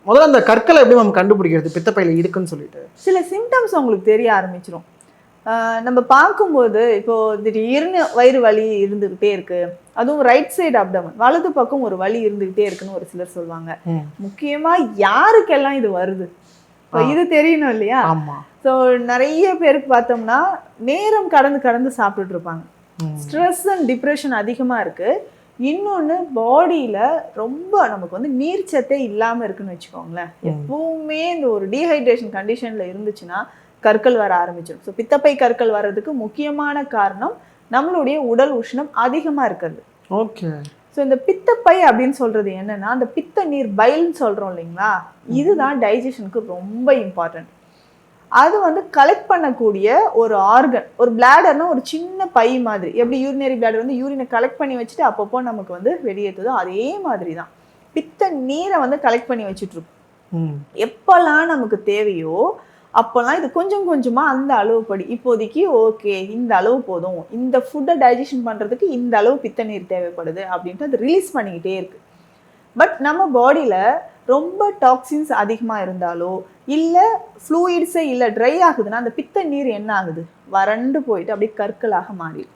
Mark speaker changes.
Speaker 1: முதல்ல அந்த கற்களை எப்படி நம்ம கண்டுபிடிக்கிறது பித்தப்பையில இருக்குன்னு சொல்லிட்டு?
Speaker 2: சில சிம்டம்ஸ் உங்களுக்கு தெரிய ஆரம்பிச்சிடும். நம்ம பார்க்கும்போது இப்போ திடீர்னு வயிறு வலி இருந்துகிட்டே இருக்கு, அதுவும் ரைட் சைடு அப்டமன் வலது பக்கம் ஒரு வலி இருந்துகிட்டே இருக்குன்னு ஒரு சிலர் சொல்லுவாங்க. முக்கியமா யாருக்கெல்லாம் இது வருது இது தெரியணும் இல்லையா? ஸோ நிறைய பேருக்கு பார்த்தோம்னா நேரம் கடந்து கடந்து சாப்பிட்டுட்டு இருப்பாங்க. ஸ்ட்ரெஸ் அண்ட் டிப்ரெஷன் அதிகமா இருக்கு. இன்னொன்று பாடியில் ரொம்ப நமக்கு வந்து நீர்ச்சத்தே இல்லாமல் இருக்குன்னு வச்சுக்கோங்களேன். எப்பவுமே இந்த ஒரு டீஹைட்ரேஷன் கண்டிஷனில் இருந்துச்சுன்னா கற்கள் வர ஆரம்பிச்சிடும். ஸோ பித்தப்பை கற்கள் வர்றதுக்கு முக்கியமான காரணம் நம்மளுடைய உடல் உஷ்ணம் அதிகமாக இருக்கிறது.
Speaker 1: ஓகே.
Speaker 2: ஸோ இந்த பித்தப்பை அப்படின்னு சொல்கிறது என்னன்னா, அந்த பித்த நீர் பைல்னு சொல்கிறோம் இல்லைங்களா, இதுதான் டைஜஷனுக்கு ரொம்ப இம்பார்ட்டன்ட். அது வந்து கலெக்ட் பண்ணக்கூடிய ஒரு ஆர்கன். ஒரு பிளாடர்னா ஒரு சின்ன பை மாதிரி. எப்படி யூரினரி பிளாடர் வந்து யூரினை கலெக்ட் பண்ணி வச்சுட்டு அப்பப்போ நமக்கு வந்து வெளியேற்றுதோ அதே மாதிரி தான் பித்த நீரை வந்து கலெக்ட் பண்ணி வச்சுட்டு இருக்கும். எப்போல்லாம் நமக்கு தேவையோ அப்போல்லாம் இது கொஞ்சம் கொஞ்சமாக அந்த அளவுப்படி இப்போதைக்கு ஓகே இந்த அளவு போதும், இந்த ஃபுட்டை டைஜஷன் பண்ணுறதுக்கு இந்த அளவு பித்த நீர் தேவைப்படுது அப்படின்ட்டு அது ரிலீஸ் பண்ணிக்கிட்டே இருக்கு. பட் நம்ம பாடியில் ரொம்ப டாக்ஸின்ஸ் அதிகமாக இருந்தாலோ இல்லை ஃப்ளூயிட்ஸே இல்லை ட்ரை ஆகுதுன்னா அந்த பித்த நீர் என்ன ஆகுது, வறண்டு போயிட்டு அப்படியே கற்களாக மாறிடும்.